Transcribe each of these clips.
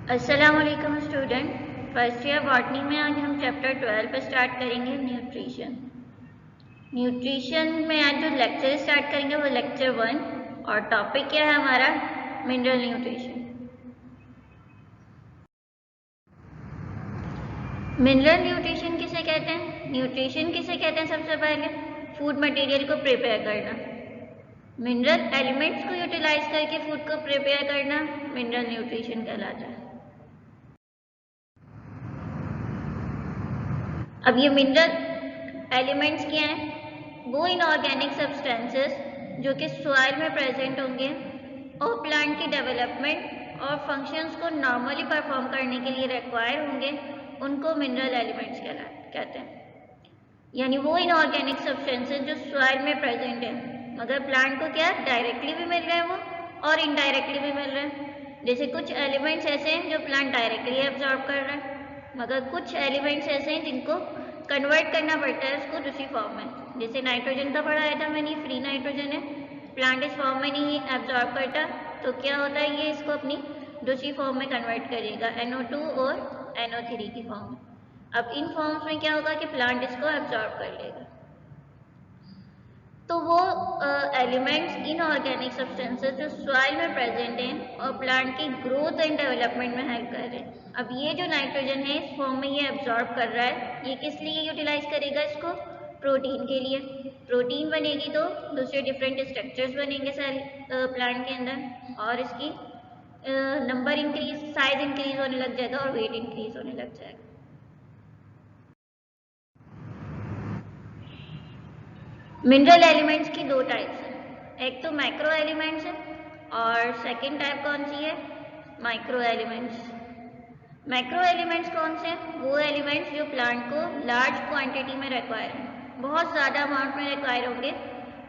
अस्सलामुअलैकुम student. First year botany में आज हम चैप्टर 12 पे स्टार्ट करेंगे न्यूट्रिशन। न्यूट्रिशन में आज जो लेक्चर स्टार्ट करेंगे वो लेक्चर 1 और टॉपिक क्या है हमारा मिनरल न्यूट्रिशन। मिनरल न्यूट्रिशन किसे कहते हैं? न्यूट्रिशन किसे कहते हैं? सबसे पहले फूड मटेरियल को प्रिपेयर करना, मिनरल एलिमेंट्स को यूटिलाइज करके फूड को प्रिपेयर करना मिनरल न्यूट्रिशन कहलाता है। अब ये मिनरल एलिमेंट्स क्या हैं? वो इनऑर्गेनिक सब्सटेंसेस जो कि सॉइल में प्रेजेंट होंगे और प्लांट की डेवलपमेंट और फंक्शंस को नॉर्मली परफॉर्म करने के लिए रिक्वायर होंगे, उनको मिनरल एलिमेंट्स कहते हैं। यानी वो इनऑर्गेनिक सब्सटेंसेस जो सॉइल में प्रेजेंट है मगर प्लांट को क्या डायरेक्टली भी मिल रहे हैं वो और इनडायरेक्टली भी मिल रहे हैं। जैसे कुछ एलिमेंट्स ऐसे हैं जो प्लांट डायरेक्टली एब्जॉर्ब कर रहे हैं मगर कुछ एलिमेंट्स ऐसे हैं जिनको कन्वर्ट करना पड़ता है उसको दूसरी फॉर्म में। जैसे नाइट्रोजन का पढ़ाया था मैंने, फ्री नाइट्रोजन है, प्लांट इस फॉर्म में नहीं एब्जॉर्ब करता तो क्या होता है ये इसको अपनी दूसरी फॉर्म में कन्वर्ट करेगा NO2 और NO3 की फॉर्म में। अब इन फॉर्म्स में क्या होगा कि प्लांट इसको एब्जॉर्ब कर लेगा। तो वो एलिमेंट्स इनऑर्गेनिक सब्सटेंसेस जो सॉइल में प्रेजेंट हैं और प्लांट की ग्रोथ एंड डेवलपमेंट में हेल्प कर रहे हैं। अब ये जो नाइट्रोजन है इस फॉर्म में ये एब्जॉर्ब कर रहा है, ये किस लिए यूटिलाइज करेगा इसको? प्रोटीन के लिए। प्रोटीन बनेगी तो दूसरे डिफरेंट स्ट्रक्चर्स बनेंगे सेल प्लांट के अंदर और इसकी नंबर इंक्रीज, साइज इंक्रीज होने लग जाएगा और वेट इंक्रीज होने लग जाएगा। मिनरल एलिमेंट्स की दो टाइप्स हैं, एक तो मैक्रो एलिमेंट्स है और सेकेंड टाइप कौन सी है? Micro elements. मैक्रो एलिमेंट्स कौन से हैं? वो एलिमेंट्स जो प्लांट को लार्ज क्वांटिटी में रिक्वायर हैं, बहुत ज़्यादा अमाउंट में रिक्वायर होंगे,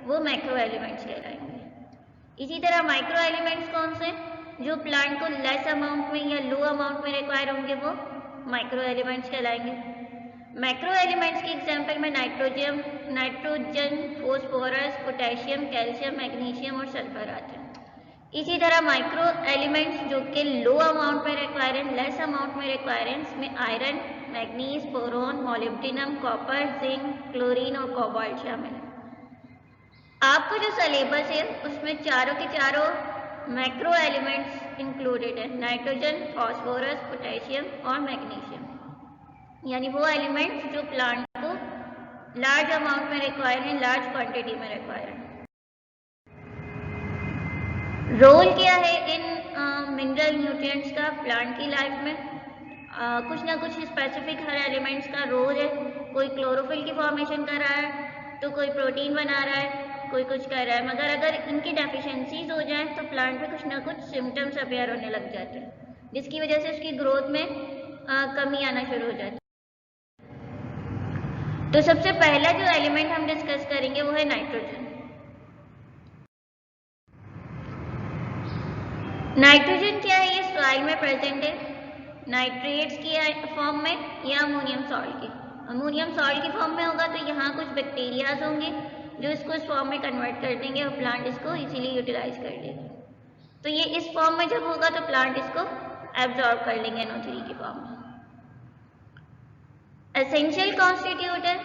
वो मैक्रो एलिमेंट्स कहलाएंगे। इसी तरह माइक्रो एलिमेंट्स कौन से हैं? जो प्लांट को लेस अमाउंट में या लो अमाउंट में रिक्वायर होंगे वो माइक्रो एलिमेंट्स कहलाएंगे। मैक्रो एलिमेंट्स की एग्जांपल में nitrogen, phosphorus, potassium, calcium, magnesium और सल्फर आते हैं। इसी तरह माइक्रो एलिमेंट्स जो कि लो अमाउंट में रिक्वायर हैं, लेस अमाउंट में रिक्वायर हैं, इसमें iron, manganese, boron, molybdenum, copper, zinc, chlorine और कोबाल्ट शामिल है। आपको जो सिलेबस है उसमें चारों के चारों मैक्रो एलिमेंट्स इंक्लूडेड है, नाइट्रोजन, फॉस्फोरस, पोटेशियम और मैग्नीशियम। यानी वो एलिमेंट्स जो प्लांट को लार्ज अमाउंट में रिक्वायर हैं, लार्ज क्वांटिटी में रिक्वायर हैं। रोल क्या है इन मिनरल न्यूट्रिएंट्स का प्लांट की लाइफ में? कुछ ना कुछ स्पेसिफिक हर एलिमेंट्स का रोल है। कोई क्लोरोफिल की फॉर्मेशन कर रहा है तो कोई प्रोटीन बना रहा है, कोई कुछ कर रहा है, मगर अगर इनकी डेफिशिएंसीज हो जाए तो प्लांट में कुछ ना कुछ सिम्टम्स अपेयर होने लग जाते हैं जिसकी वजह से उसकी ग्रोथ में कमी आना शुरू हो जाती है। तो सबसे पहला जो एलिमेंट हम डिस्कस करेंगे वो है नाइट्रोजन। नाइट्रोजन क्या है? ये सॉइल में प्रेजेंट है नाइट्रेट्स की फॉर्म में या अमोनियम सॉल्ट की। अमोनियम सॉल्ट की फॉर्म में होगा तो यहाँ कुछ बैक्टीरियाज होंगे जो इसको इस फॉर्म में कन्वर्ट कर देंगे और प्लांट इसको इजीली यूटिलाइज कर लेगा। तो ये इस फॉर्म में जब होगा तो प्लांट इसको एब्जॉर्ब कर लेंगे NO3 की फॉर्म में। एसेंशियल कॉन्स्टिट्यूट है,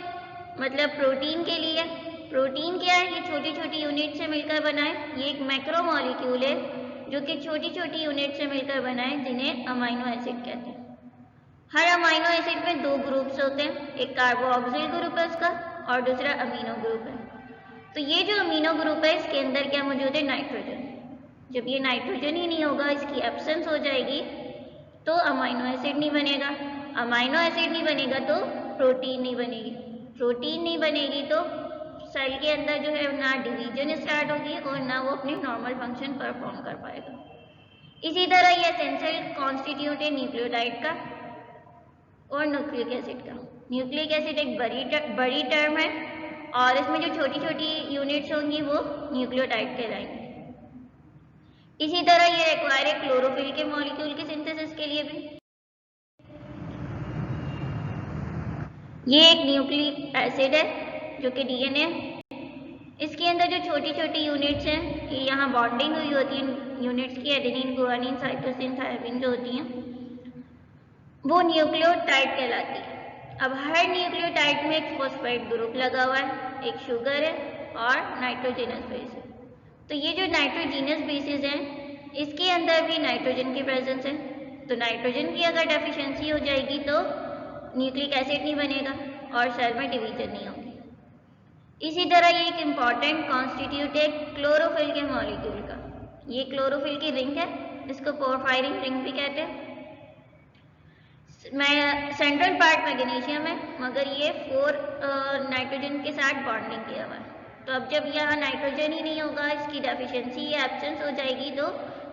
मतलब प्रोटीन के लिए। प्रोटीन क्या है? ये छोटी छोटी यूनिट से मिलकर बना है। ये एक मैक्रो मॉलिक्यूल है जो कि छोटी छोटी यूनिट से मिलकर बना है जिन्हें अमाइनो एसिड कहते हैं। हर अमाइनो एसिड में दो ग्रुप्स होते हैं, एक कार्बोक्सिल ग्रुप है उसका और दूसरा अमीनो ग्रुप है। तो ये जो अमीनो ग्रुप है इसके अंदर क्या मौजूद है? नाइट्रोजन। जब ये नाइट्रोजन ही नहीं होगा, इसकी एब्सेंस हो जाएगी तो अमाइनो एसिड नहीं बनेगा। अमाइनो एसिड नहीं बनेगा तो प्रोटीन नहीं बनेगी। प्रोटीन नहीं बनेगी तो सेल के अंदर जो है ना डिवीजन स्टार्ट होगी और ना वो अपनी नॉर्मल फंक्शन परफॉर्म कर पाएगा। इसी तरह ये एसेंशियल कॉन्स्टिट्यूट है न्यूक्लियोटाइड का और न्यूक्लिक एसिड का। न्यूक्लिक एसिड एक बड़ी टर्म है और इसमें जो छोटी छोटी यूनिट्स होंगी वो न्यूक्लियोटाइड कहलाएंगे। इसी तरह ये रिक्वायर है क्लोरोफिल के मॉलिक्यूल की सिंथेसिस के लिए भी। ये एक न्यूक्लिक एसिड है जो कि DNA, इसके अंदर जो छोटी छोटी यूनिट्स हैं ये यहाँ बॉन्डिंग हुई होती है यूनिट्स की, एडेनिन, गुआनिन, साइटोसिन, थायमिन जो होती हैं, वो न्यूक्लियोटाइड कहलाती है। अब हर न्यूक्लियोटाइड में एक फॉस्फेट ग्रुप लगा हुआ है, एक शुगर है और नाइट्रोजनस बेस है। तो ये जो नाइट्रोजीनस बेसिस हैं, इसके अंदर भी नाइट्रोजन की प्रेजेंस है। तो नाइट्रोजन की अगर डेफिशिएंसी हो जाएगी तो न्यूक्लिक एसिड नहीं बनेगा और सेल में डिवीजन नहीं होगी। इसी तरह ये एक इम्पॉर्टेंट कॉन्स्टिट्यूट है क्लोरोफिल के मॉलिक्यूल का। ये क्लोरोफिल की रिंग है, इसको पोरफायरिन रिंग भी कहते हैं। सेंट्रल पार्ट मैग्नीशियम है, मगर ये 4 नाइट्रोजन के साथ बॉन्डिंग किया हुआ है। तो अब जब यहाँ नाइट्रोजन ही नहीं होगा, इसकी डेफिशिएंसी या एब्सेंस हो जाएगी, तो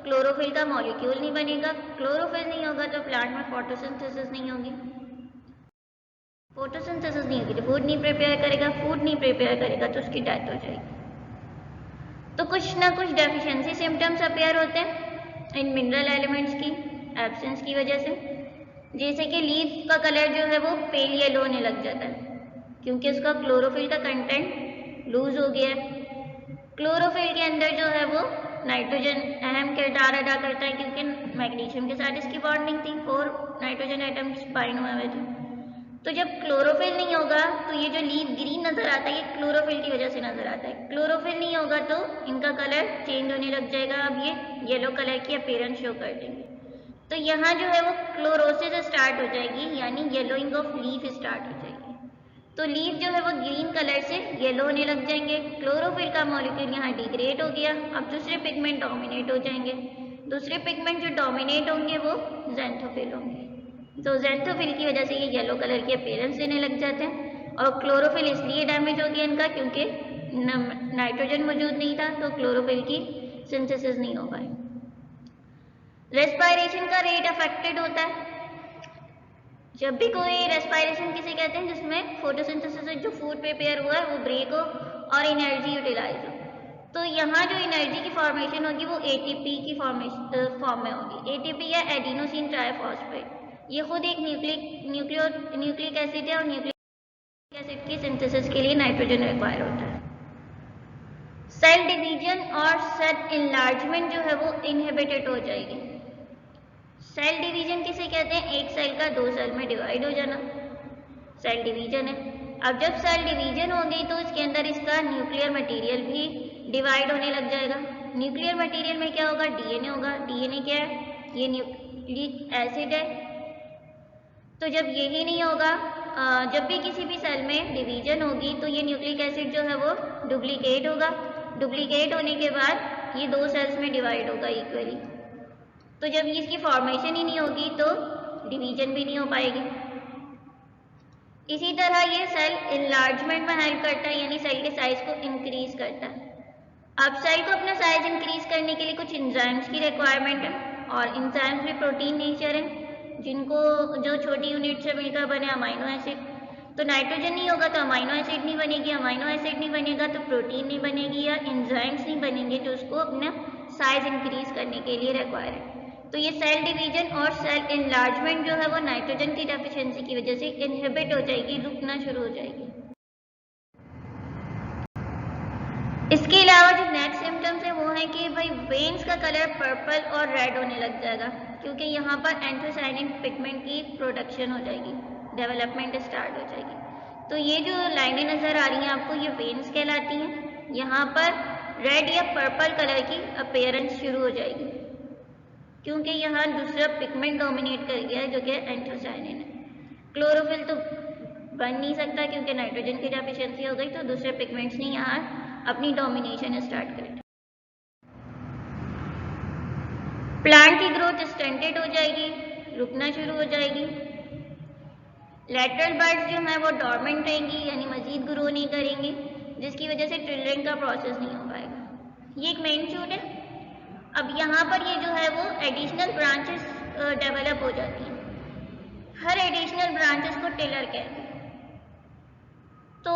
क्लोरोफिल का मॉलिक्यूल नहीं बनेगा। क्लोरोफिल नहीं होगा तो प्लांट में फोटोसिंथेसिस नहीं होगी। फोटोसिंथेसिस नहीं होगी तो फूड नहीं प्रिपेयर करेगा, फूड नहीं प्रिपेयर करेगा तो उसकी डेथ हो जाएगी। तो कुछ ना कुछ डेफिशिएंसी सिम्टम्स अपेयर होते हैं इन मिनरल एलिमेंट्स की एब्सेंस की वजह से। जैसे कि लीफ का कलर जो है वो पेल येलो होने लग जाता है, क्योंकि उसका क्लोरोफिल का कंटेंट लूज हो गया है। क्लोरोफिल के अंदर जो है वो नाइट्रोजन अहम किरदार अदा करता है, क्योंकि मैग्नीशियम के साथ इसकी बॉन्डिंग थी, 4 नाइट्रोजन एटम्स बाइंड हुए थे। तो जब क्लोरोफिल नहीं होगा तो ये जो लीफ ग्रीन नजर आता है, ये क्लोरोफिल की वजह से नजर आता है। क्लोरोफिल नहीं होगा तो इनका कलर चेंज होने लग जाएगा, अब ये येलो कलर की अपीयरेंस शो कर देंगे। तो यहाँ जो है वो क्लोरोसिस स्टार्ट हो जाएगी, यानी येलोइंग ऑफ लीफ स्टार्ट हो जाएगी। तो लीफ जो है वो ग्रीन कलर से येलो होने लग जाएंगे। क्लोरोफिल का मॉलिक्यूल यहाँ डिग्रेड हो गया, अब दूसरे पिगमेंट डोमिनेट हो जाएंगे। दूसरे पिगमेंट जो डोमिनेट होंगे वो ज़ैंथोफिल होंगे। तो ज़ैंथोफिल की वजह से ये येलो कलर की अपीयरेंस देने लग जाते हैं। और क्लोरोफिल इसलिए डैमेज हो गया इनका क्योंकि नाइट्रोजन मौजूद नहीं था, तो क्लोरोफिल की सिंथेसिस नहीं हो पाई। रेस्पायरेशन का रेट अफेक्टेड होता है। जब भी कोई रेस्पायरेशन किसे कहते हैं जिसमें फोटोसिंथेसिस से जो फूड प्रिपेयर हुआ है वो ब्रेक हो और एनर्जी यूटिलाइज हो। तो यहाँ जो एनर्जी की फॉर्मेशन होगी वो एटीपी की फॉर्म में होगी। एटीपी या एडिनोसिन ट्राइफॉस्फेट, ये खुद एक न्यूक्लिक एसिड है और न्यूक्लिक एसिड की सिंथेसिस के लिए नाइट्रोजन रिक्वायर होता है। सेल डिवीजन और सेल इनलार्जमेंट जो है वो इनहिबिटेड हो जाएगी। सेल डिवीजन किसे कहते हैं? एक सेल का 2 सेल में डिवाइड हो जाना सेल डिवीजन है। अब जब सेल डिवीजन होगी तो इसके अंदर इसका न्यूक्लियर मटेरियल भी डिवाइड होने लग जाएगा। न्यूक्लियर मटेरियल में क्या होगा? डीएनए होगा। डीएनए क्या है? ये न्यूक्लिक एसिड है। तो जब यही नहीं होगा, जब भी किसी भी सेल में डिवीजन होगी तो ये न्यूक्लिक एसिड जो है वो डुप्लीकेट होगा। डुप्लीकेट होने के बाद ये 2 सेल्स में डिवाइड होगा इक्वली। तो जब इसकी फॉर्मेशन ही नहीं होगी तो डिवीजन भी नहीं हो पाएगी। इसी तरह ये सेल इनलार्जमेंट में हेल्प करता है, यानी सेल के साइज को इंक्रीज करता है। अब सेल को अपना साइज इंक्रीज करने के लिए कुछ एंजाइम्स की रिक्वायरमेंट है, और एंजाइम्स भी प्रोटीन नेचर है, जिनको जो छोटी यूनिट से मिलकर बने अमाइनो एसिड। तो नाइट्रोजन नहीं होगा तो अमाइनो एसिड नहीं बनेगी, अमाइनो एसिड नहीं बनेगा तो प्रोटीन नहीं बनेगी या एंजाइम्स नहीं बनेंगे जो उसको अपना साइज इंक्रीज करने के लिए रिक्वायर है। तो ये सेल डिवीजन और सेल इनलार्जमेंट जो है वो नाइट्रोजन की डेफिशिएंसी की वजह से इनहिबिट हो जाएगी, रुकना शुरू हो जाएगी। इसके अलावा जो नेक्स्ट सिम्टम्स है वो है कि भाई वेन्स का कलर पर्पल और रेड होने लग जाएगा, क्योंकि यहाँ पर एंथोसायनिन पिगमेंट की प्रोडक्शन हो जाएगी, डेवलपमेंट स्टार्ट हो जाएगी। तो ये जो लाइनें नज़र आ रही हैं आपको, ये वेन्स कहलाती हैं। यहाँ पर रेड या पर्पल कलर की अपीयरेंस शुरू हो जाएगी, क्योंकि यहाँ दूसरा पिगमेंट डोमिनेट कर गया है जो कि एंथोसायनिन है। क्लोरोफिल तो बन नहीं सकता क्योंकि नाइट्रोजन की डेफिशिएंसी हो गई, तो दूसरे पिगमेंट्स ने यहाँ अपनी डोमिनेशन स्टार्ट कर दी। प्लांट की ग्रोथ स्टंटेड हो जाएगी, रुकना शुरू हो जाएगी। लेटरल बड्स जो है वो डॉर्मेंट रहेंगी, यानी मजीद ग्रो नहीं करेंगी, जिसकी वजह से ट्रिलरिंग का प्रोसेस नहीं हो पाएगा। ये एक मेन शूट है। अब यहाँ पर ये जो है वो एडिशनल ब्रांचेस डेवलप हो जाती हैं। हर एडिशनल ब्रांचेस को टिलर कहते हैं। तो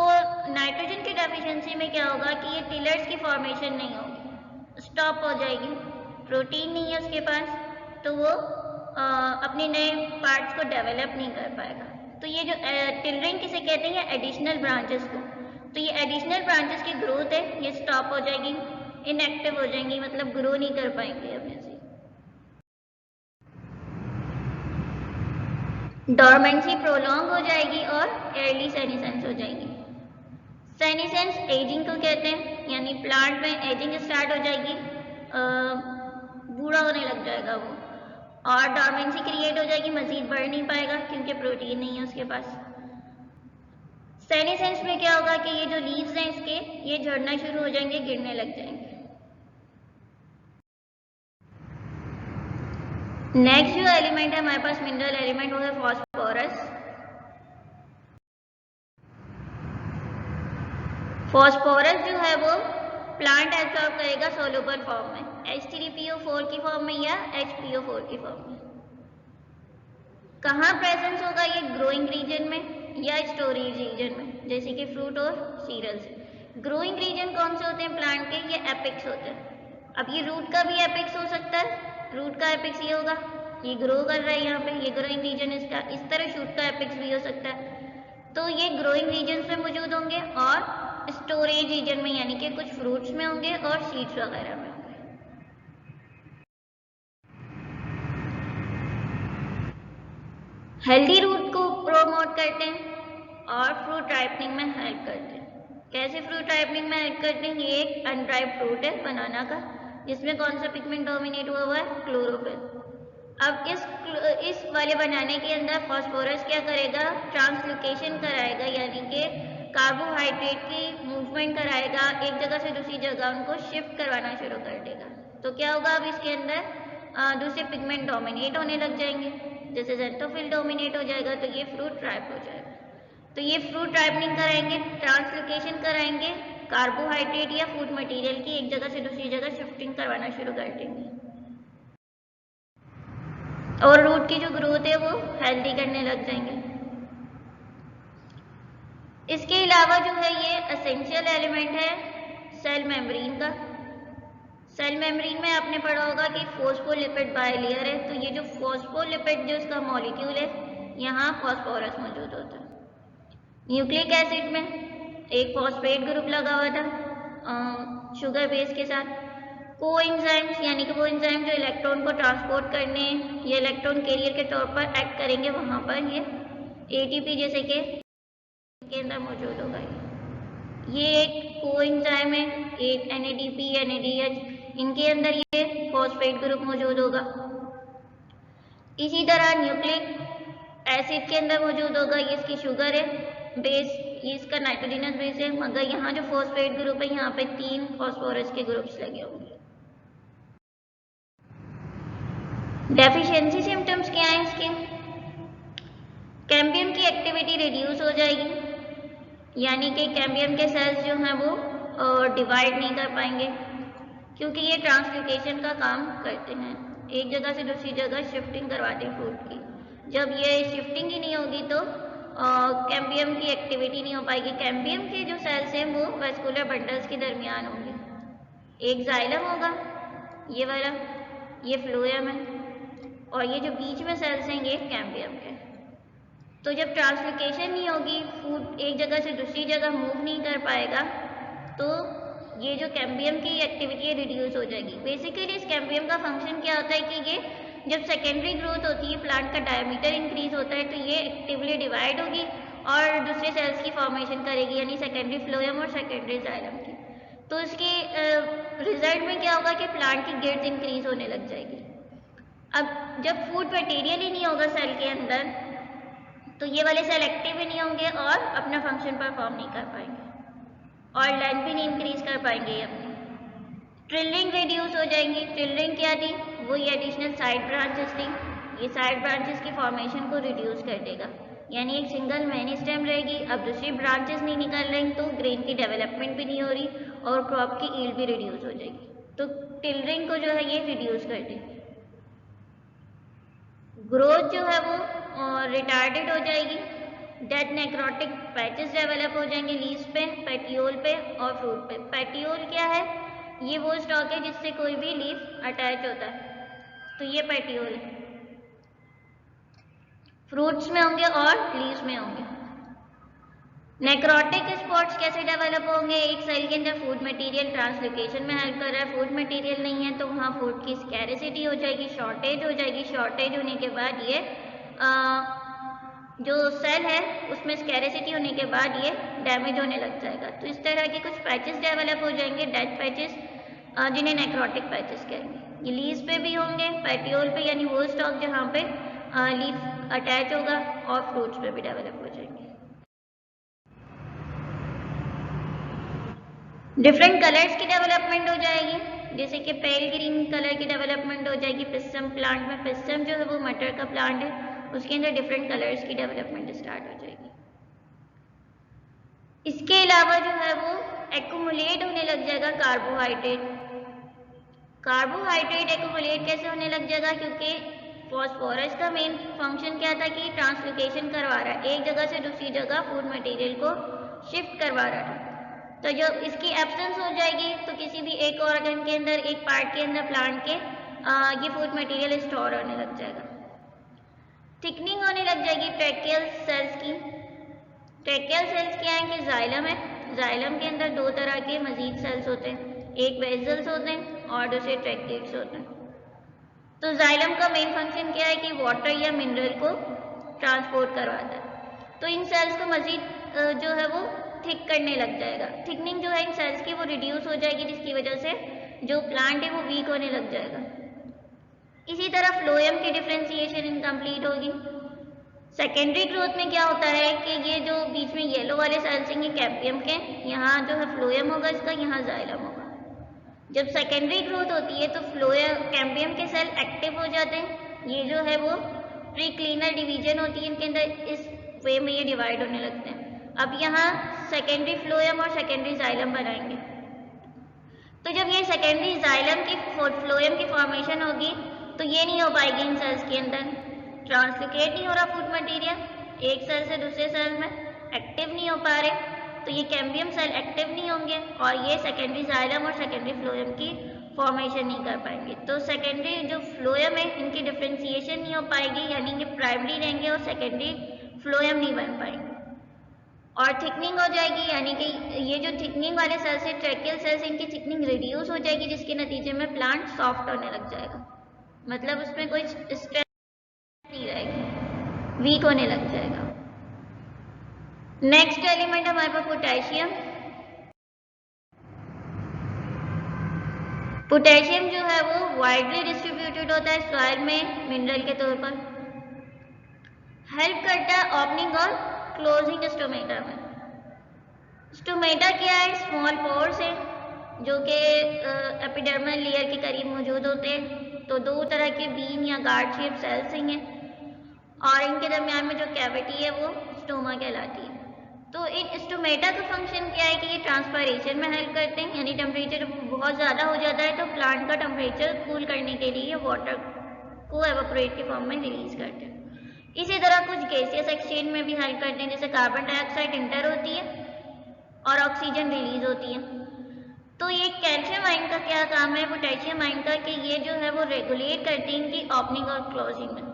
नाइट्रोजन की डेफिशिएंसी में क्या होगा कि ये टिलर्स की फॉर्मेशन नहीं होगी, स्टॉप हो जाएगी। प्रोटीन नहीं है उसके पास, तो वो अपने नए पार्ट्स को डेवलप नहीं कर पाएगा। तो ये जो टिलरिंग किसे कहते हैं? एडिशनल ब्रांचेस को। तो ये एडिशनल ब्रांचेस की ग्रोथ है, ये स्टॉप हो जाएगी, इनएक्टिव हो जाएंगी, मतलब ग्रो नहीं कर पाएंगे अपने से। डोरमेंसी प्रोलॉन्ग हो जाएगी और अर्ली सेनेसेंस हो जाएगी। सेनेसेंस एजिंग को कहते हैं, यानी प्लांट में एजिंग स्टार्ट हो जाएगी, बूढ़ा होने लग जाएगा वो, और डोरमेंसी क्रिएट हो जाएगी, मजीद बढ़ नहीं पाएगा क्योंकि प्रोटीन नहीं है उसके पास। सेनेसेंस में क्या होगा कि ये जो लीव्स हैं इसके, ये झड़ना शुरू हो जाएंगे, गिरने लग जाएंगे। नेक्स्ट जो एलिमेंट है हमारे पास मिनरल एलिमेंट, वो है फॉस्फोरस। फॉस्फोरस जो है वो प्लांट एब्सॉर्ब करेगा सोल्यूबल फॉर्म में, H3PO4 की फॉर्म में या HPO4 की फॉर्म में। कहाँ प्रेजेंस होगा ये? ग्रोइंग रीजन में या स्टोरेज रीजन में, जैसे कि फ्रूट और सीरियल्स। ग्रोइंग रीजन कौन से होते हैं प्लांट के? ये एपेक्स होते हैं। अब ये रूट का भी एपेक्स हो सकता है, रूट का एपेक्स ये होगा, ये ग्रो कर रहा है यहाँ पे, ये ग्रोइंग रीजन इसका। इस तरह शूट का एपेक्स भी हो सकता है। तो ये ग्रोइंग रीजन में मौजूद होंगे और स्टोरेज रीजन में, यानी कि कुछ फ्रूट्स में होंगे और सीड्स वगैरह में होंगे। हेल्दी रूट को प्रोमोट करते हैं और फ्रूट राइपनिंग में हेल्प करते हैं। कैसे फ्रूट राइपनिंग में हेल्प करते हैं? ये एक अनराइप फ्रूट है बनाना का, जिसमें कौन सा पिगमेंट डोमिनेट हुआ है? क्लोरोफिल। अब इस वाले बनाने के अंदर फॉस्फोरस क्या करेगा? ट्रांसलोकेशन कराएगा, यानी कि कार्बोहाइड्रेट की मूवमेंट कराएगा, एक जगह से दूसरी जगह उनको शिफ्ट करवाना शुरू कर देगा। तो क्या होगा? अब इसके अंदर दूसरे पिगमेंट डोमिनेट होने लग जाएंगे, जैसे ज़ैंथोफिल डोमिनेट हो जाएगा तो ये फ्रूट राइप हो जाएगा। तो ये फ्रूट राइपनिंग कराएंगे, ट्रांसलोकेशन कराएंगे, कार्बोहाइड्रेट या फूड मटेरियल की एक जगह से दूसरी जगह शिफ्टिंग करवाना शुरू कर देंगे और रूट की जो ग्रोथ है वो हेल्दी करने लग जाएंगे। इसके अलावा जो है ये एसेंशियल एलिमेंट है सेल मेम्ब्रेन का। सेल मेम्ब्रेन में आपने पढ़ा होगा कि फॉस्फोलिपिड बाइलेयर है, तो ये जो फॉस्फोलिपिड जो इसका मॉलिक्यूल है, यहाँ फॉस्फोरस मौजूद होता है। न्यूक्लिक एसिड में एक फॉस्फेट ग्रुप लगा हुआ था शुगर बेस के साथ। कोएंजाइम्स, यानी कि वो एंजाइम जो इलेक्ट्रॉन को ट्रांसपोर्ट करने या इलेक्ट्रॉन कैरियर के तौर पर एक्ट करेंगे, वहाँ पर ये ATP जैसे के अंदर मौजूद होगा। ये एक कोएंजाइम है, एक NADP NADH, इनके अंदर ये फॉस्फेट ग्रुप मौजूद होगा। इसी तरह न्यूक्लिक एसिड के अंदर मौजूद होगा, ये इसकी शुगर है बेस, ये इसका नाइट्रोजनस बेस है, मगर यहाँ जो फॉस्फेट ग्रुप है यहाँ पे 3 फॉस्फोरस के ग्रुप्स लगे होंगे। डेफिशिएंसी सिम्टम्स क्या है इसके? कैम्बियम की एक्टिविटी रिड्यूस हो जाएगी, यानी कि कैम्बियम के सेल्स जो हैं वो डिवाइड नहीं कर पाएंगे, क्योंकि ये ट्रांसलोकेशन का काम करते हैं, एक जगह से दूसरी जगह शिफ्टिंग करवाते हैं फ्रूट की। जब ये शिफ्टिंग ही नहीं होगी तो कैम्बियम की एक्टिविटी नहीं हो पाएगी। कैम्बियम के जो सेल्स हैं वो वेस्कुलर बंडल्स के दरमियान होंगे, एक जाइलम होगा ये वाला, ये फ्लोएम है, और ये जो बीच में सेल्स हैं ये कैम्बियम है। तो जब ट्रांसलोकेशन नहीं होगी, फूड एक जगह से दूसरी जगह मूव नहीं कर पाएगा, तो ये जो कैम्बियम की एक्टिविटी है रिड्यूस हो जाएगी। बेसिकली इस कैम्बियम का फंक्शन क्या होता है कि ये जब सेकेंडरी ग्रोथ होती है, प्लांट का डायमीटर इंक्रीज होता है, तो ये एक्टिवली डिवाइड होगी और दूसरे सेल्स की फॉर्मेशन करेगी, यानी सेकेंडरी फ्लोएम और सेकेंडरी जाइलम की। तो इसके रिजल्ट में क्या होगा कि प्लांट की गिर्थ इंक्रीज होने लग जाएगी। अब जब फूड मटेरियल ही नहीं होगा सेल के अंदर, तो ये वाले सेल एक्टिव भी नहीं होंगे और अपना फंक्शन परफॉर्म नहीं कर पाएंगे और लेंथ भी नहीं इंक्रीज कर पाएंगे अपनी। ट्रिलिंग रिड्यूस हो जाएंगी। ट्रिलिंग क्या थी? वो ये एडिशनल साइड ब्रांचेस थी, ये साइड ब्रांचेस की फॉर्मेशन को रिड्यूस कर देगा, यानी एक सिंगल मेन स्टेम रहेगी, अब दूसरी ब्रांचेस नहीं निकल रही, तो ग्रेन की डेवलपमेंट भी नहीं हो रही और क्रॉप की ईल्ड भी रिड्यूस हो जाएगी। तो टिलरिंग को जो है ये रिड्यूस कर देगी। ग्रोथ जो है वो रिटार्डेड हो जाएगी, डेड नेक्रोटिक पैचेस डेवलप हो जाएंगे लीव्स पे, पेटियोल पे और फ्रूट पे। पेटियोल क्या है? ये वो स्टॉक है जिससे कोई भी लीफ अटैच होता है, तो ये पेटियोल है। फ्रूट्स में होंगे और लीव्स में होंगे। नेक्रोटिक स्पॉट्स कैसे डेवलप होंगे? एक सेल के अंदर फूड मटेरियल ट्रांसलोकेशन में हेल्प कर रहा है, फूड मटेरियल नहीं है तो वहाँ फूड की स्कैरिसिटी हो जाएगी, शॉर्टेज हो जाएगी। शॉर्टेज होने के बाद ये जो सेल है उसमें स्कैरेसिटी होने के बाद ये डैमेज होने लग जाएगा। तो इस तरह के कुछ पैचेस डेवलप हो जाएंगे, डेथ पैचेस, जिन्हें नेक्रोटिक पैचेस कहेंगे। ये लीव्स पे भी होंगे, पेटियोल पे, यानी वो स्टॉक जहाँ पे लीफ अटैच होगा, और फ्रूट्स पे भी डेवलप हो जाएंगे। डिफरेंट कलर्स की डेवलपमेंट हो जाएगी, जैसे कि पेल ग्रीन कलर की डेवलपमेंट हो जाएगी। पिस्सम प्लांट में, पिस्सम जो है वो मटर का प्लांट है, उसके अंदर डिफरेंट कलर्स की डेवलपमेंट स्टार्ट हो जाएगी। इसके अलावा जो है वो एक्यूमुलेट होने लग जाएगा कार्बोहाइड्रेट। कार्बोहाइड्रेट एक्यूमुलेट कैसे होने लग जाएगा? क्योंकि फॉस्फोरस का मेन फंक्शन क्या था कि ट्रांसलोकेशन करवा रहा है, एक जगह से दूसरी जगह फूड मटेरियल को शिफ्ट करवा रहा है। तो जब इसकी एब्सेंस हो जाएगी तो किसी भी एक ऑर्गन के अंदर, एक पार्ट के अंदर प्लांट के, ये फूड मटेरियल स्टोर होने लग जाएगा। थिकनिंग होने लग जाएगी ट्रैकियल सेल्स की। ट्रैकियल सेल्स क्या है कि जाइलम है, जाइलम के अंदर दो तरह के मजीद सेल्स होते हैं, एक वेसल्स होते हैं और दूसरे ट्रैकियल्स होते हैं। तो जाइलम का मेन फंक्शन क्या है कि वाटर या मिनरल को ट्रांसपोर्ट करवाता है। तो इन सेल्स को मजीद जो है वो थिक करने लग जाएगा। थिकनिंग जो है इन सेल्स की वो रिड्यूस हो जाएगी, जिसकी वजह से जो प्लांट है वो वीक होने लग जाएगा। इसी तरह फ्लोएम की डिफ्रेंसिएशन इनकम्प्लीट होगी। सेकेंडरी ग्रोथ में क्या होता है कि ये जो बीच में येलो वाले सेल्स हैं ये कैम्बियम के, यहाँ जो है फ्लोएम होगा इसका, यहाँ जाइलम होगा। जब सेकेंडरी ग्रोथ होती है तो फ्लोएम, कैम्बियम के सेल एक्टिव हो जाते हैं। ये जो है वो प्रीक्लिनर डिवीजन होती है इनके अंदर, इस वे में ये डिवाइड होने लगते हैं। अब यहाँ सेकेंडरी फ्लोएम और सेकेंडरी जाइलम बनाएंगे। तो जब ये सेकेंडरी जाइलम की फ्लोएम की फॉर्मेशन होगी तो ये नहीं हो पाएगी इन सेल्स के अंदर, ट्रांसलोकेट नहीं हो रहा फूड मटेरियल, एक सेल से दूसरे सेल में एक्टिव नहीं हो पा रहे, तो ये कैम्बियम सेल एक्टिव नहीं होंगे और ये सेकेंडरी जाइलम और सेकेंडरी फ्लोएम की फॉर्मेशन नहीं कर पाएंगे। तो सेकेंडरी जो फ्लोएम है इनकी डिफ्रेंसिएशन नहीं हो पाएगी, यानी ये प्राइमरी रहेंगे और सेकेंडरी फ्लोएम नहीं बन पाएंगे। और थिकनिंग हो जाएगी, यानी कि ये जो थिकनिंग वाले सेल्स है ट्रैकियल सेल्स, इनकी थिकनिंग रिड्यूस हो जाएगी, जिसके नतीजे में प्लांट सॉफ्ट होने लग जाएगा, मतलब उसमें कोई स्ट्रेस नहीं रहेगी, वीक होने लग जाएगा। नेक्स्ट एलिमेंट हमारे पास पोटेशियम। पोटेशियम जो है वो वाइडली डिस्ट्रीब्यूटेड होता है सॉइल में मिनरल के तौर पर, हेल्प करता है ओपनिंग और क्लोजिंग स्टोमेटा में। स्टोमेटा क्या है? स्मॉल पोर्स है जो कि एपिडर्मल लेयर के करीब मौजूद होते हैं। तो दो तरह के बीन या गार्ड शेप सेल्स हैं और इनके दरमियान में जो कैविटी है वो स्टोमा कहलाती है। तो इन स्टोमेटा का फंक्शन क्या है कि ये ट्रांसपायरेशन में हेल्प करते हैं, यानी टेम्परेचर बहुत ज़्यादा हो जाता है तो प्लांट का टेम्परेचर कूल करने के लिए वाटर को एवापोरेट के फॉर्म में रिलीज करते हैं। इसी तरह कुछ गैसियस एक्सचेंज में भी हेल्प करते हैं, जैसे कार्बन डाइऑक्साइड इंटर होती है और ऑक्सीजन रिलीज होती है। तो ये कैल्शियम आयन का क्या काम है पोटेशियम आयन का, कि ये जो है वो रेगुलेट करते हैं इनकी ओपनिंग और क्लोजिंग में।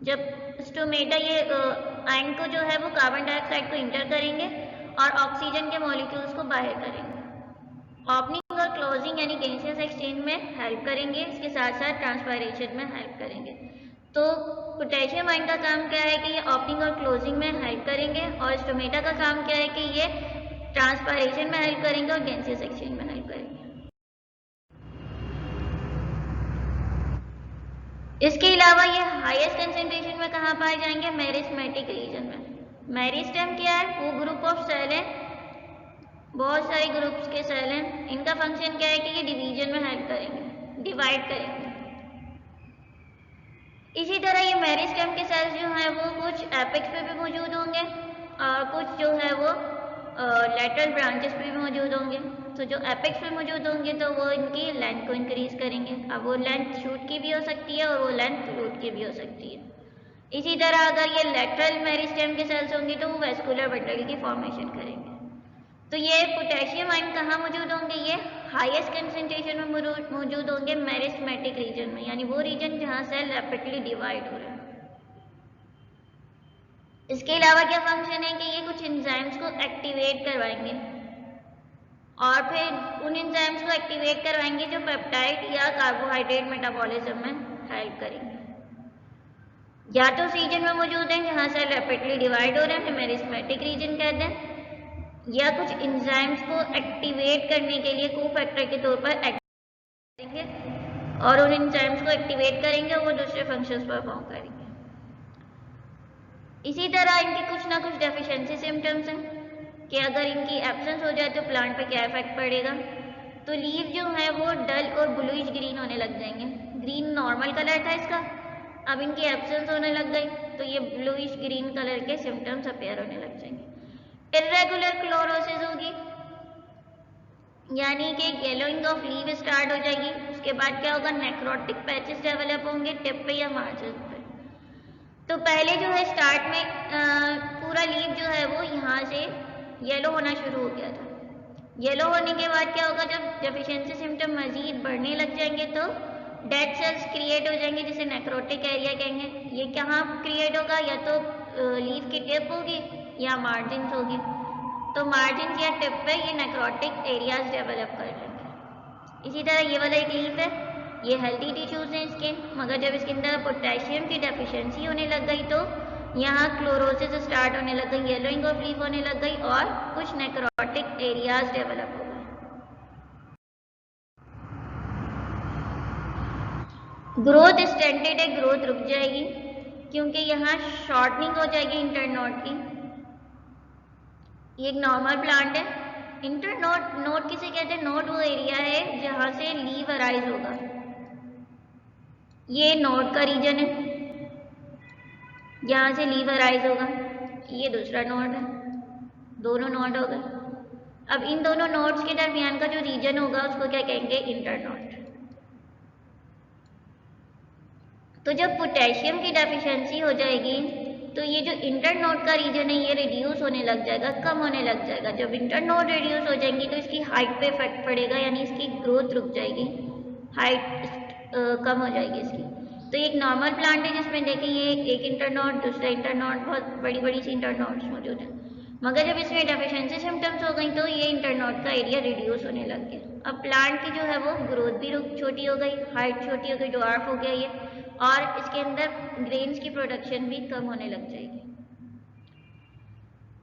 जब स्टोमेटा ये आयन को जो है वो कार्बन डाइऑक्साइड को इंटर करेंगे और ऑक्सीजन के मॉलिक्यूल्स को बाहर करेंगे, ओपनिंग और क्लोजिंग यानी गैसियस एक्सचेंज में हेल्प करेंगे, इसके साथ साथ ट्रांसपायरेशन में हेल्प करेंगे। तो पोटेशियम आयन का काम क्या है कि ये ओपनिंग और क्लोजिंग में हेल्प करेंगे, और स्टोमेटा का काम क्या है कि ये ट्रांसपायरेशन में हेल्प करेंगे और गैसियस एक्सचेंज में हेल्प करेंगे। इसके अलावा ये हाईएस्ट कंसेंट्रेशन में कहाँ पाए जाएंगे? मेरिस्टेमेटिक रीजन में। मेरिस्टेम क्या है? वो ग्रुप ऑफ सेल है, बहुत सारे ग्रुप्स के सेल हैं, इनका फंक्शन क्या है कि ये डिवीजन में हेल्प करेंगे, डिवाइड करेंगे। इसी तरह ये मेरिस्टेम के सेल्स जो हैं वो कुछ एपेक्स पे भी मौजूद होंगे और कुछ जो है वो लेटरल ब्रांचेस पे भी मौजूद होंगे। तो जो एपेक्स पे मौजूद होंगे तो वो इनकी लेंथ को इंक्रीज करेंगे। अब वो लेंथ शूट की भी हो सकती है और वो लेंथ रूट की भी हो सकती है। इसी तरह अगर ये लेटरल मेरिस्टेम के सेल्स होंगे तो वो वेस्कुलर बंडल की फॉर्मेशन करेंगे। तो ये पोटेशियम आयन कहाँ मौजूद होंगे? ये हाईएस्ट कंसेंट्रेशन में मौजूद होंगे मेरिस्टेमेटिक रीजन में, यानी वो रीजन जहाँ सेल रैपिडली डिवाइड हो रहे हैं। इसके अलावा क्या फंक्शन है कि ये कुछ एंजाइम्स को एक्टिवेट करवाएंगे और फिर उन एंजाइम्स को एक्टिवेट करवाएंगे जो पेप्टाइड या कार्बोहाइड्रेट मेटाबॉलिज्म में हेल्प करेंगे। या तो उस रीजन में मौजूद हैं जहाँ सेल रैपिडली डिवाइड हो रहे हैं, मेरिस्मेटिक रीजन कहते हैं, या कुछ एंजाइम्स को एक्टिवेट करने के लिए कोफैक्टर के तौर पर एक्ट करेंगे और उन एंजाइम्स को एक्टिवेट करेंगे और वो दूसरे फंक्शंस परफॉर्म करेंगे। इसी तरह इनके कुछ ना कुछ डेफिशिएंसी सिम्टम्स हैं कि अगर इनकी एब्सेंस हो जाए तो प्लांट पे क्या इफेक्ट पड़ेगा। तो लीव जो है वो डल और ब्लूइश ग्रीन होने लग जाएंगे। ग्रीन नॉर्मल कलर था इसका, अब इनकी एब्सेंस होने लग गई तो ये ब्लूइश ग्रीन कलर के सिम्टम्स अपेयर होने लग जाएंगे। इर्रेगुलर क्लोरोसिस होगी, यानी कि येलोइंग ऑफ लीव स्टार्ट हो जाएगी। उसके बाद क्या होगा, नेक्रोटिक पैचेस डेवलप होंगे टिप पे या मार्जिन पे। तो पहले जो है स्टार्ट में पूरा लीव जो है वो यहाँ से येलो होना शुरू हो गया था। येलो होने के बाद क्या होगा, जब डेफिशिएंसी सिम्टम मजीद बढ़ने लग जाएंगे तो डेड सेल्स क्रिएट हो जाएंगे जिसे नेक्रोटिक एरिया कहेंगे। ये कहाँ क्रिएट होगा, या तो लीफ की टिप होगी या मार्जिन होगी। तो मार्जिन या टिप पे ये नेक्रोटिक एरियाज डेवलप कर लेंगे। इसी तरह ये वाला एक लीफ है, ये हेल्दी टिश्यूज हैं इसके, मगर जब इसके अंदर पोटेशियम की डेफिशिएंसी होने लग गई तो यहाँ क्लोरोसिस स्टार्ट होने लग गई, येलोइंग ऑफ लीफ होने लग गई और कुछ नेक्रोटिक एरियाज डेवलप हो गए। ग्रोथ स्टेंटेड है, ग्रोथ रुक जाएगी क्योंकि यहाँ शॉर्टनिंग हो जाएगी इंटरनोड की। ये एक नॉर्मल प्लांट है। इंटरनोड नोड किसे कहते हैं, नोड वो एरिया है जहाँ से लीव अराइज होगा। ये नोड का रीजन है जहाँ से लीव अराइज होगा, ये दूसरा नोड है, दोनों नोड हो गए। अब इन दोनों नोड्स के दरमियान का जो रीजन होगा उसको क्या कहेंगे, इंटरनोड। तो जब पोटेशियम की डेफिशिएंसी हो जाएगी तो ये जो इंटरनोड का रीजन है ये रिड्यूस होने लग जाएगा, कम होने लग जाएगा। जब इंटरनोड रिड्यूस हो जाएंगी तो इसकी हाइट पे इफेक्ट पड़ेगा, यानी इसकी ग्रोथ रुक जाएगी, हाइट कम हो जाएगी इसकी। तो एक नॉर्मल प्लांट है जिसमें देखें ये एक इंटरनोड, दूसरा इंटरनोड, बहुत बड़ी बड़ी सी इंटरनोड्स मौजूद हैं। मगर जब इसमें डेफिशिएंसी सिम्टम्स हो गई तो ये इंटरनोड का एरिया रिड्यूस होने लग गया। अब प्लांट की जो है वो ग्रोथ भी छोटी हो गई, हाइट छोटी हो गई, ड्वार्फ हो गया ये, और इसके अंदर ग्रेन्स की प्रोडक्शन भी कम होने लग जाएगी।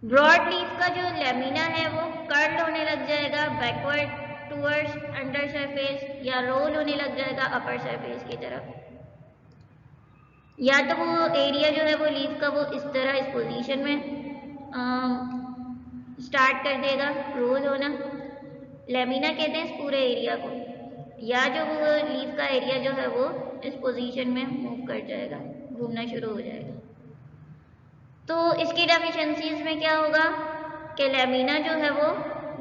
ब्रॉड लीफ का जो लेमिना है वो कर्ल होने लग जाएगा बैकवर्ड टूवर्ड्स अंडर सरफेस, या रोल होने लग जाएगा अपर सरफेस की तरफ। या तो वो एरिया जो है वो लीफ का वो इस तरह इस पोजीशन में स्टार्ट कर देगा रोल होना, लेमिना कहते हैं इस पूरे एरिया को, या जो वो लीफ का एरिया जो है वो इस पोजीशन में मूव कर जाएगा, घूमना शुरू हो जाएगा। तो इसकी डेफिशिएंसीज में क्या होगा कि लेमिना जो है वो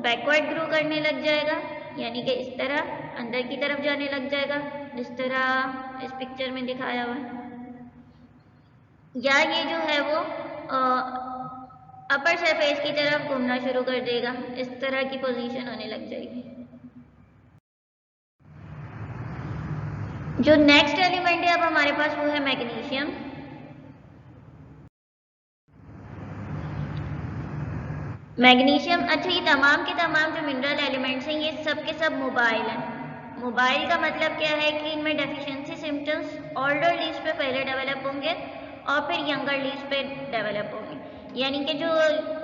बैकवर्ड ग्रो करने लग जाएगा, यानी कि इस तरह अंदर की तरफ जाने लग जाएगा जिस तरह इस पिक्चर में दिखाया हुआ है, या ये जो है वो अपर सरफेस की तरफ घूमना शुरू कर देगा, इस तरह की पोजीशन होने लग जाएगी। जो नेक्स्ट एलिमेंट है अब हमारे पास वो है मैग्नीशियम। मैग्नीशियम, अच्छा ये तमाम के तमाम जो मिनरल एलिमेंट्स हैं ये सब के सब मोबाइल हैं। मोबाइल का मतलब क्या है कि इनमें डेफिशिएंसी सिम्टम्स ओल्डर लीव्स पे पहले डेवलप होंगे और फिर यंगर लीव्स पे डेवलप होंगे, यानी कि जो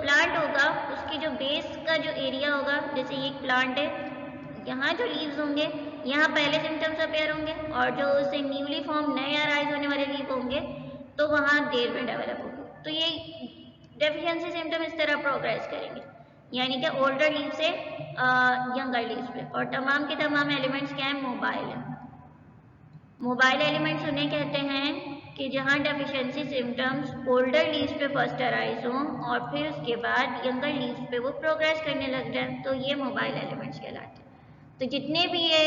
प्लांट होगा उसकी जो बेस का जो एरिया होगा, जैसे ये प्लांट है, यहाँ जो लीव्स होंगे यहाँ पहले सिम्टम्स अपेयर होंगे और जो उससे न्यूली फॉर्म नए अराइज होने वाले लीव होंगे तो वहाँ देर में डेवलप होंगे। तो ये डेफिशिएंसी सिम्टम इस तरह प्रोग्रेस करेंगे, यानी कि ओल्डर लीव से यंगर लीव्स पे। और तमाम के तमाम एलिमेंट्स क्या है, मोबाइल है। मोबाइल एलिमेंट्स उन्हें कहते हैं कि जहाँ डेफिशिएंसी सिम्टम्स ओल्डर लीव्स पे फर्स्ट अराइज हों और फिर उसके बाद यंगर लीव्स पे वो प्रोग्रेस करने लग जाए, तो ये मोबाइल एलिमेंट्स कहलाते हैं। तो जितने भी ये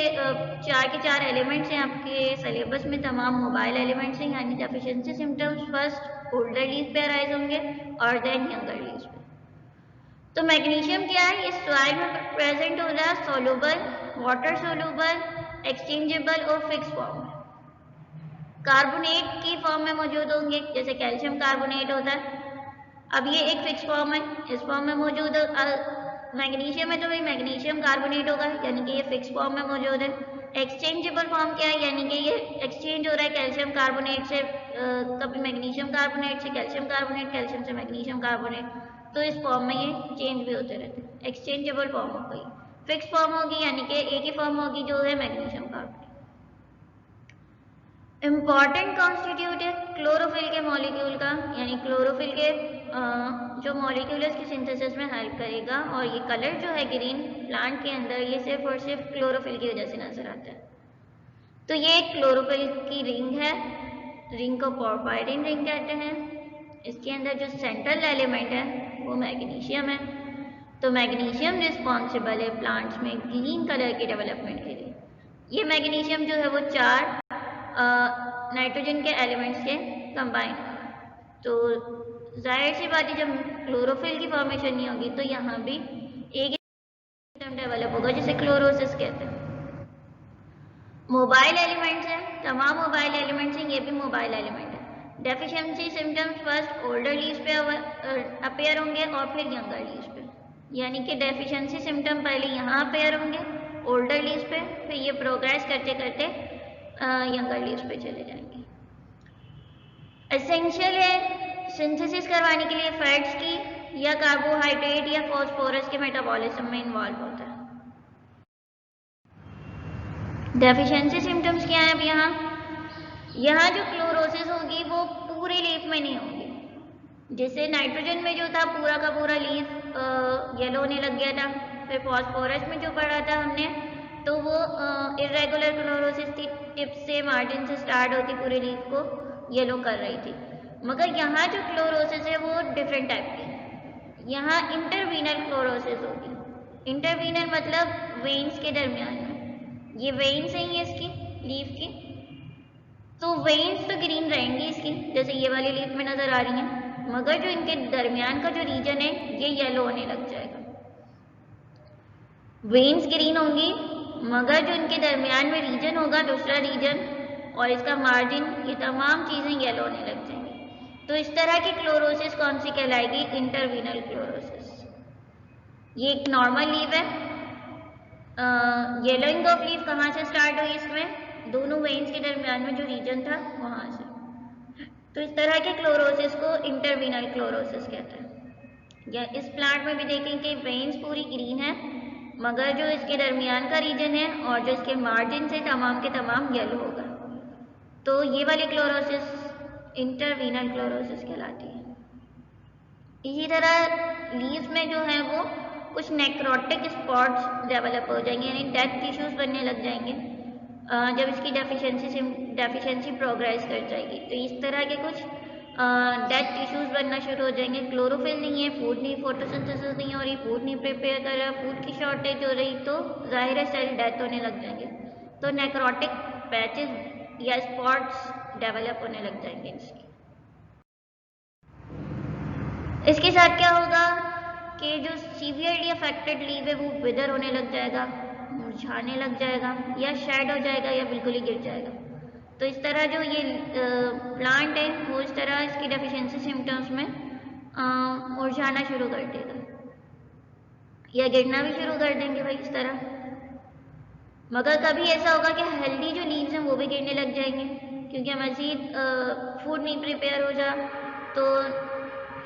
4 के 4 एलिमेंट्स हैं आपके सिलेबस में, तमाम मोबाइल एलिमेंट्स हैं, यानी deficiency symptoms first older leave पे अराइज होंगे और देन यंगर लीव्स पे। तो मैग्नीशियम क्या है, इस सॉइल में प्रेजेंट हो रहा है सोलूबल, वाटर सोलूबल, एक्सचेंजेबल और फिक्स फॉर्म में। कार्बोनेट की फॉर्म में मौजूद होंगे, जैसे कैल्शियम कार्बोनेट होता है। अब ये एक फिक्स फॉर्म है, इस फॉर्म में मौजूद मैग्नीशियम है तो भाई मैग्नीशियम कार्बोनेट होगा, यानी कि ये फिक्स फॉर्म में मौजूद है। एक्सचेंजेबल फॉर्म क्या है, यानी कि ये एक्सचेंज हो रहा है कैल्शियम कार्बोनेट से, कभी मैग्नीशियम कार्बोनेट से कैल्शियम कार्बोनेट, कैल्शियम से मैग्नीशियम कार्बोनेट, तो इस फॉर्म में ये चेंज भी होते रहते हैं। एक्सचेंजेबल फॉर्म हो गई। फिक्स फॉर्म होगी यानी कि एक ही फॉर्म होगी जो है मैग्नीशियम कार्बोनेट। इम्पॉर्टेंट कॉन्स्टिट्यूट है क्लोरोफिल के मॉलिक्यूल का, यानी क्लोरोफिल के जो मॉलिक्यूल है उसकी सिंथेसिस में हेल्प करेगा। और ये कलर जो है ग्रीन प्लांट के अंदर, ये सिर्फ और सिर्फ क्लोरोफिल की वजह से नजर आता है। तो ये क्लोरोफिल की रिंग है, रिंग को पोरफायरिन रिंग कहते हैं। इसके अंदर जो सेंट्रल एलिमेंट है वो मैग्नीशियम है। तो मैग्नीशियम रिस्पॉन्सिबल है प्लांट्स में ग्रीन कलर के डेवलपमेंट के लिए। ये मैग्नीशियम जो है वो 4 नाइट्रोजन के एलिमेंट्स के कंबाइन। तो जाहिर सी बात है जब क्लोरोफिल की फॉर्मेशन नहीं होगी तो यहाँ भी एक सिस्टम डेवलप होगा जिसे क्लोरोसिस कहते हैं। मोबाइल एलिमेंट्स हैं, तमाम मोबाइल एलिमेंट्स हैं, ये भी मोबाइल एलिमेंट है। Deficiency symptoms first older leaves पे अपेयर होंगे और फिर यंगर लीव्स पे, यानी कि डेफिशिएंसी सिम्टम पहले यहाँ अपेयर होंगे ओल्डर लीव्स पे, फिर ये प्रोग्रेस करते करते यंगर लीव्स पे चले जाएंगे। एसेंशियल है सिंथेसिस करवाने के लिए फैट्स की या कार्बोहाइड्रेट या फॉस्फोरस के मेटाबॉलिज्म में इन्वॉल्व होता है। डेफिशिएंसी सिम्टम्स क्या है अब यहाँ जो क्लोरोसिस होगी वो पूरे लीफ में नहीं होगी। जैसे नाइट्रोजन में जो था पूरा का पूरा लीफ येलो होने लग गया था, फिर फॉस्फोरस में जो पढ़ा था हमने तो वो इरेगुलर क्लोरोसिस थी, टिप से मार्जिन से स्टार्ट होती पूरे लीफ को येलो कर रही थी। मगर यहाँ जो क्लोरोसिस है वो डिफरेंट टाइप की है। यहाँ इंटरवीनल क्लोरोसिस होगी। इंटरवीनल मतलब वेन्स के दरमियान में, ये वेन्स हैं ये इसकी लीफ की, तो वेन्स तो ग्रीन रहेंगी इसकी जैसे ये वाली लीफ में नजर आ रही हैं, मगर जो इनके दरमियान का जो रीजन है ये येलो होने लग जाएगा। वेन्स ग्रीन होंगी मगर जो इनके दरमियान में रीजन होगा दूसरा रीजन और इसका मार्जिन, ये तमाम चीजें येलो होने लग जाएंगी। तो इस तरह की क्लोरोसिस कौन सी कहलाएगी? इंटरवीनल क्लोरोसिस। ये एक नॉर्मल लीफ है। येलोइंग ऑफ लीफ कहाँ से स्टार्ट हुई? इसमें दोनों वेन्स के दरमियान में जो रीजन था वहां से। तो इस तरह के क्लोरोसिस को इंटरवीनल क्लोरोसिस कहते हैं। या इस प्लांट में भी देखें कि वेन्स पूरी ग्रीन है मगर जो इसके दरमियान का रीजन है और जो इसके मार्जिन से तमाम के तमाम येलो होगा। तो ये वाली क्लोरोसिस इंटरवीनल क्लोरोसिस कहलाती है। इसी तरह लीव्स में जो है वो कुछ नेक्रोटिक स्पॉट्स डेवलप हो जाएंगे, यानी डेथ टिश्यूज बनने लग जाएंगे जब इसकी डेफिशिएंसी प्रोग्रेस कर जाएगी। तो इस तरह के कुछ डेथ टिश्यूज बनना शुरू हो जाएंगे। क्लोरोफिल नहीं है, फूड नहीं, फोटोसिंथेसिस नहीं हो रही, फूड नहीं प्रिपेयर कर रहा, फूड की शॉर्टेज हो रही, तो जाहिर है सेल डेथ होने लग जाएंगे। तो नेक्रोटिक पैचेस या स्पॉट्स डेवलप होने लग जाएंगे इसकी। इसके साथ क्या होगा कि जो सीवियरली अफेक्टेड लीव है वो विदर होने लग जाएगा, मुरझाने लग जाएगा, या शेड हो जाएगा, या बिल्कुल ही गिर जाएगा। तो इस तरह जो ये प्लांट है वो इस तरह इसकी डेफिशिएंसी सिम्टम्स में मुरझाना शुरू कर देगा या गिरना भी शुरू कर देंगे भाई इस तरह। मगर कभी ऐसा होगा कि हेल्दी जो लीव्स हैं वो भी गिरने लग जाएंगे क्योंकि मज़ीद फूड नहीं प्रिपेयर हो जा, तो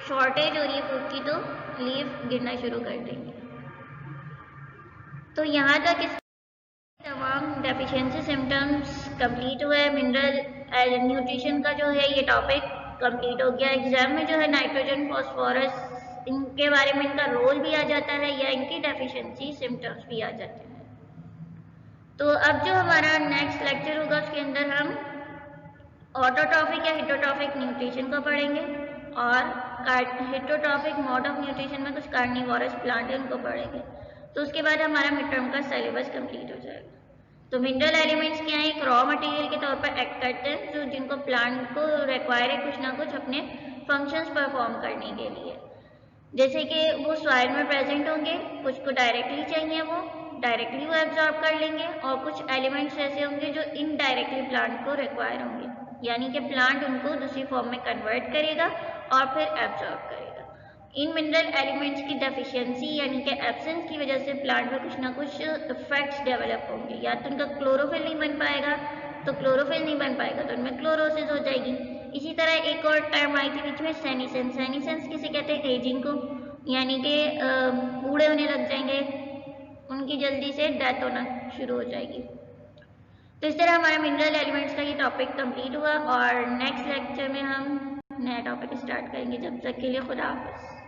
शॉर्टेज हो रही है फूड की, तो लीव गिरना शुरू कर देंगे। तो यहाँ तक इस तमाम डेफिशिएंसी सिम्टम्स कंप्लीट हुआ है। मिनरल न्यूट्रिशन का जो है ये टॉपिक कंप्लीट हो गया। एग्जाम में जो है नाइट्रोजन, फॉस्फोरस, इनके बारे में इनका रोल भी आ जाता है या इनकी डेफिशिएंसी सिम्टम्स भी आ जाते हैं। तो अब जो हमारा नेक्स्ट लेक्चर होगा उसके अंदर हम ऑटोट्रॉफिक या हेटेरोट्रॉफिक न्यूट्रिशन को पढ़ेंगे और हेटेरोट्रॉफिक मोड ऑफ न्यूट्रिशन में कुछ कार्निवोरस प्लांट है उनको पढ़ेंगे। तो उसके बाद हमारा मिड टर्म का सिलेबस कंप्लीट हो जाएगा। तो मिनरल एलिमेंट्स क्या है? एक रॉ मटेरियल के तौर पर एक्ट करते हैं जो जिनको प्लांट को रिक्वायर है कुछ ना कुछ अपने फंक्शंस परफॉर्म करने के लिए। जैसे कि वो सॉइल में प्रेजेंट होंगे, कुछ को डायरेक्टली चाहिए वो डायरेक्टली वो एब्जॉर्ब कर लेंगे, और कुछ एलिमेंट्स ऐसे होंगे जो इनडायरेक्टली प्लांट को रिक्वायर होंगे, यानी कि प्लांट उनको दूसरी फॉर्म में कन्वर्ट करेगा और फिर एब्जॉर्ब करेगा। इन मिनरल एलिमेंट्स की डेफिशिएंसी यानी कि एब्सेंस की वजह से प्लांट में कुछ ना कुछ इफेक्ट्स डेवलप होंगे। या तो उनका क्लोरोफिल नहीं बन पाएगा, तो क्लोरोफिल नहीं बन पाएगा तो उनमें क्लोरोसिस हो जाएगी। इसी तरह एक और टर्म आई थी बीच में सेनिसेंस। सेनिसेंस किसे कहते हैं? एजिंग को, यानी कि बूढ़े होने लग जाएंगे, उनकी जल्दी से डेथ होना शुरू हो जाएगी। तो इस तरह हमारा मिनरल एलिमेंट्स का ये टॉपिक कंप्लीट हुआ और नेक्स्ट लेक्चर में हम नया टॉपिक स्टार्ट करेंगे। जब तक के लिए खुदा हाफिज़।